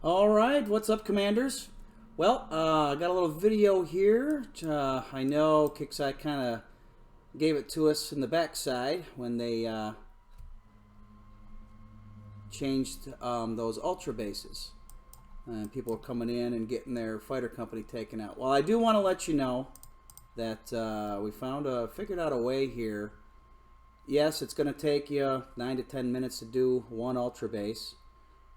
All right, what's up, Commanders? Well, I got a little video here. I know Kixeye kind of gave it to us in the backside when they changed those Ultra bases. And people were coming in and getting their fighter company taken out. Well, I do want to let you know that we figured out a way here. Yes, it's going to take you 9 to 10 minutes to do one Ultra base,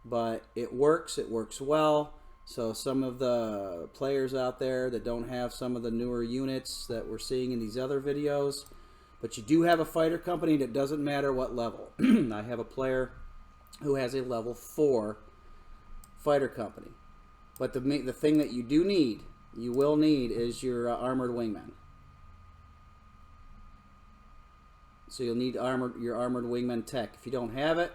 but it works well. So some of the players out there that don't have some of the newer units that we're seeing in these other videos, but you do have a fighter company, that doesn't matter what level. I have a player who has a level 4 fighter company. But the thing that you will need is your armored wingman. So you'll need your armored wingman tech. If you don't have it,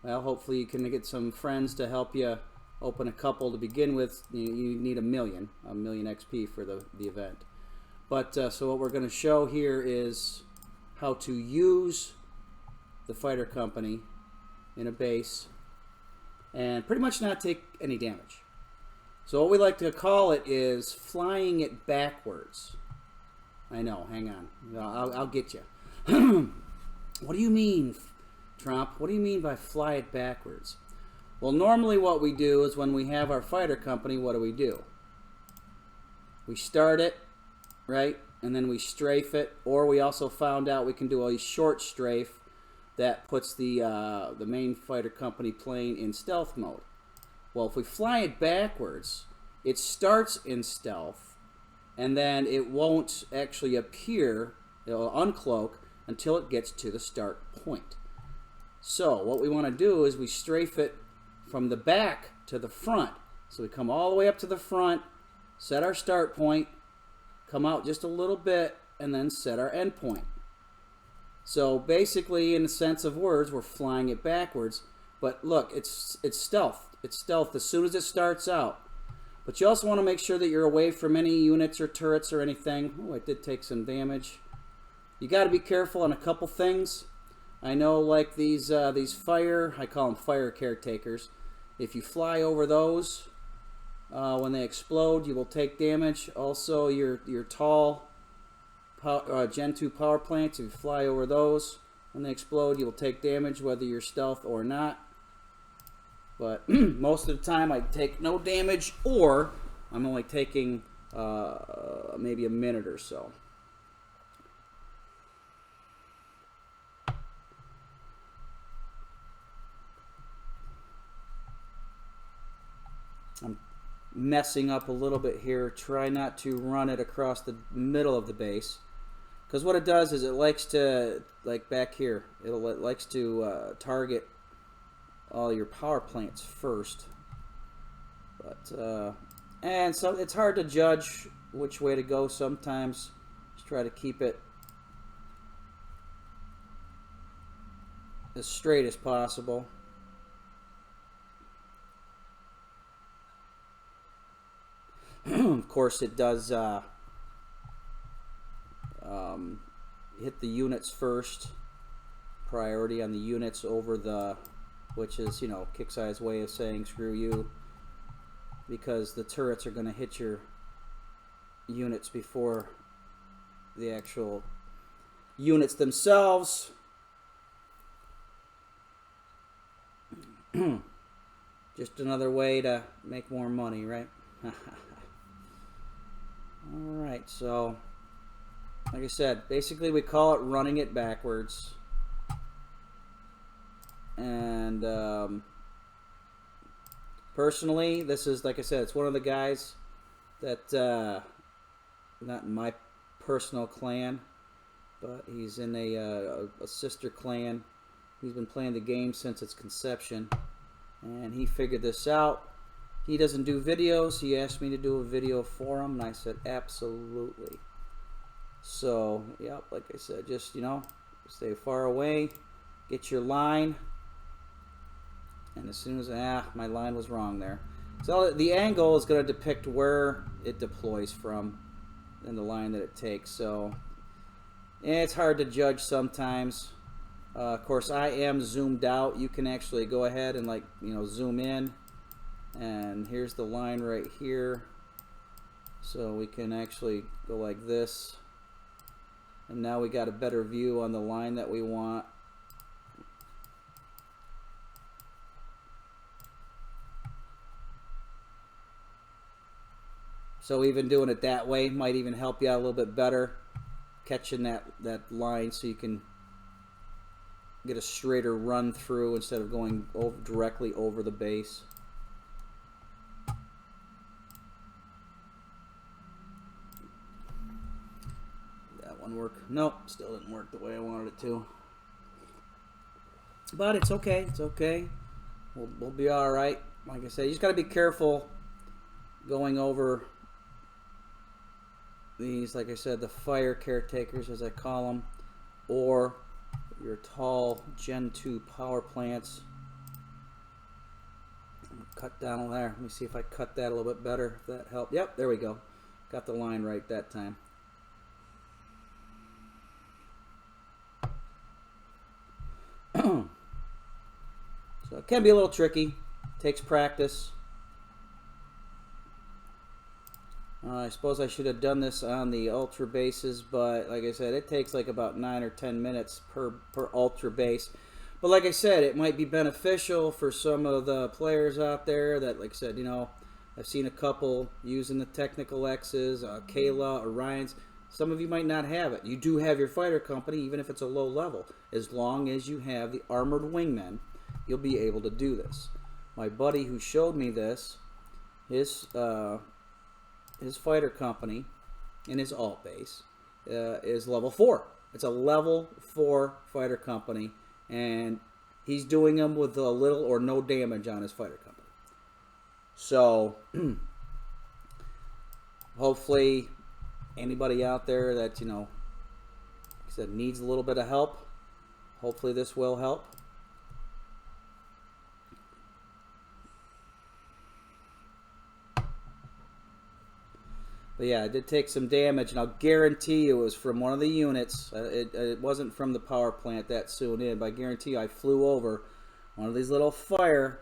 well, hopefully you can get some friends to help you open a couple to begin with. You need a million XP for the event. But so what we're going to show here is how to use the fighter company in a base and pretty much not take any damage. So what we like to call it is flying it backwards. I know, hang on. I'll get you. What do you mean, Trump? What do you mean by fly it backwards? Well, normally what we do is when we have our fighter company, what do? We start it, right? And then we strafe it. Or we also found out we can do a short strafe that puts the main fighter company plane in stealth mode. Well, if we fly it backwards, it starts in stealth, and then it won't actually appear, it'll uncloak until it gets to the start point. So what we want to do is we strafe it from the back to the front. So we come all the way up to the front, set our start point, come out just a little bit, and then set our end point. So basically, in the sense of words, we're flying it backwards. But look, it's stealth. It's stealth as soon as it starts out. But you also want to make sure that you're away from any units or turrets or anything. Oh, it did take some damage. You got to be careful on a couple things. I know, like these fire, I call them fire caretakers. If you fly over those, when they explode, you will take damage. Also, your tall Gen 2 power plants, if you fly over those, when they explode, you will take damage, whether you're stealth or not. But most of the time, I take no damage, or I'm only taking maybe a minute or so. I'm messing up a little bit here. Try not to run it across the middle of the base, because what it does is it likes to, like back here, it likes to target all your power plants first. But and so it's hard to judge which way to go sometimes. Just try to keep it as straight as possible. Of course, it does hit the units first. Priority on the units over the, which is, you know, Kixeye's way of saying screw you, because the turrets are going to hit your units before the actual units themselves. Just another way to make more money, right? Alright, so like I said, basically we call it running it backwards. And personally, this is, like I said, it's one of the guys that not in my personal clan, but he's in a sister clan. He's been playing the game since its conception, and he figured this out. He doesn't do videos. He asked me to do a video for him, and I said absolutely. So yep, like I said, just, you know, stay far away, get your line. And as soon as, my line was wrong there. So the angle is going to depict where it deploys from and the line that it takes. So it's hard to judge sometimes. Of course, I am zoomed out. You can actually go ahead and, like, you know, zoom in And here's the line right here. So we can actually go like this. And now we got a better view on the line that we want. So even doing it that way might even help you out a little bit better, catching that line so you can get a straighter run through instead of going directly over the base. That one work? Nope, still didn't work the way I wanted it to. But it's okay, it's okay. We'll be all right. Like I said, you just got to be careful going over these, like I said, the fire caretakers, as I call them, or your tall Gen 2 power plants. I'm gonna cut down there. Let me see if I cut that a little bit better, if that helped. Yep, there we go. Got the line right that time. So it can be a little tricky. Takes practice. I suppose I should have done this on the ultra bases, but like I said, it takes like about 9 or 10 minutes per ultra base. But like I said, it might be beneficial for some of the players out there that, like I said, you know, I've seen a couple using the Technical X's, Kayla, Orion's. Some of you might not have it. You do have your fighter company, even if it's a low level. As long as you have the armored wingmen, you'll be able to do this. My buddy who showed me this, his fighter company in his alt base is level 4. It's a level 4 fighter company, and he's doing them with a little or no damage on his fighter company. So hopefully anybody out there that, you know, like I said, needs a little bit of help, hopefully this will help. But yeah, it did take some damage, and I'll guarantee you it was from one of the units. It wasn't from the power plant that soon in, but I guarantee you I flew over one of these little fire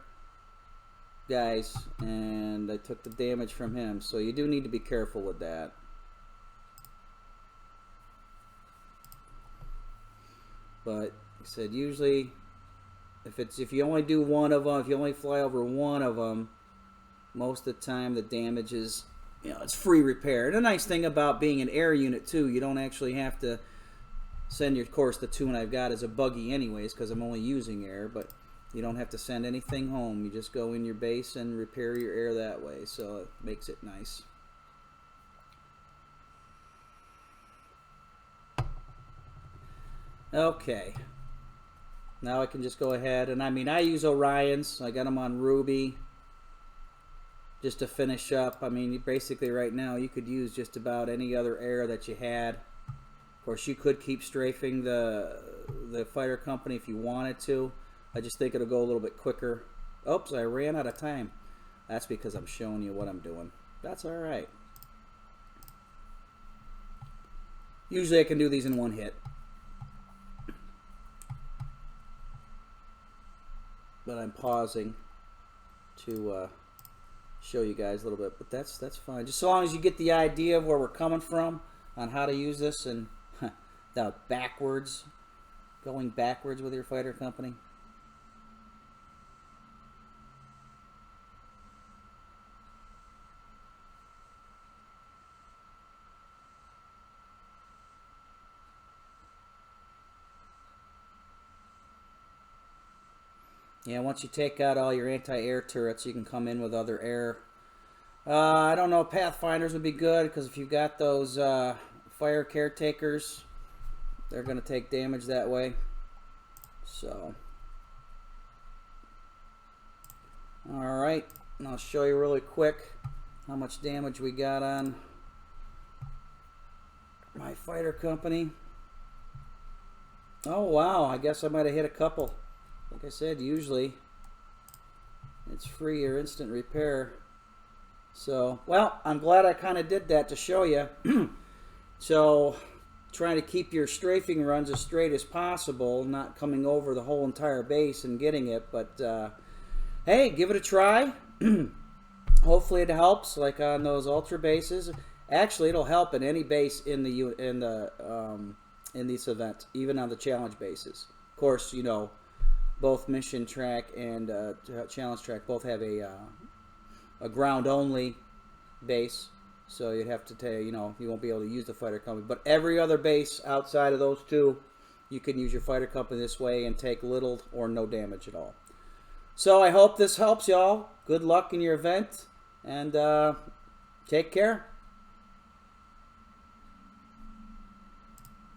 guys, and I took the damage from him. So you do need to be careful with that. But like I said, usually if you only do one of them, if you only fly over one of them, most of the time the damage is, you know, it's free repair. And the nice thing about being an air unit too, you don't actually have to send your, of course the tune I've got is a buggy anyways because I'm only using air, but you don't have to send anything home. You just go in your base and repair your air that way, so it makes it nice. Okay, now I can just go ahead, and I mean, I use Orions. I got them on Ruby just to finish up. I mean, basically right now you could use just about any other air that you had. Of course, you could keep strafing the fighter company if you wanted to. I just think it'll go a little bit quicker. Oops, I ran out of time. That's because I'm showing you what I'm doing. That's all right. Usually I can do these in one hit, but I'm pausing to show you guys a little bit, but that's fine. Just so long as you get the idea of where we're coming from on how to use this, and the going backwards with your fighter company. Yeah, once you take out all your anti-air turrets, you can come in with other air. I don't know, Pathfinders would be good, because if you've got those fire caretakers, they're going to take damage that way. So, alright, and I'll show you really quick how much damage we got on my fighter company. Oh wow, I guess I might have hit a couple. Like I said, usually it's free or instant repair. So, well, I'm glad I kind of did that to show you. So, trying to keep your strafing runs as straight as possible, not coming over the whole entire base and getting it. But, hey, give it a try. hopefully it helps, like on those ultra bases. Actually, it'll help in any base in this event, even on the challenge bases. Of course, you know, both mission track and challenge track both have a ground only base, so you'd have to you know, you won't be able to use the fighter company. But every other base outside of those two, you can use your fighter company this way and take little or no damage at all. So I hope this helps y'all. Good luck in your event, and take care.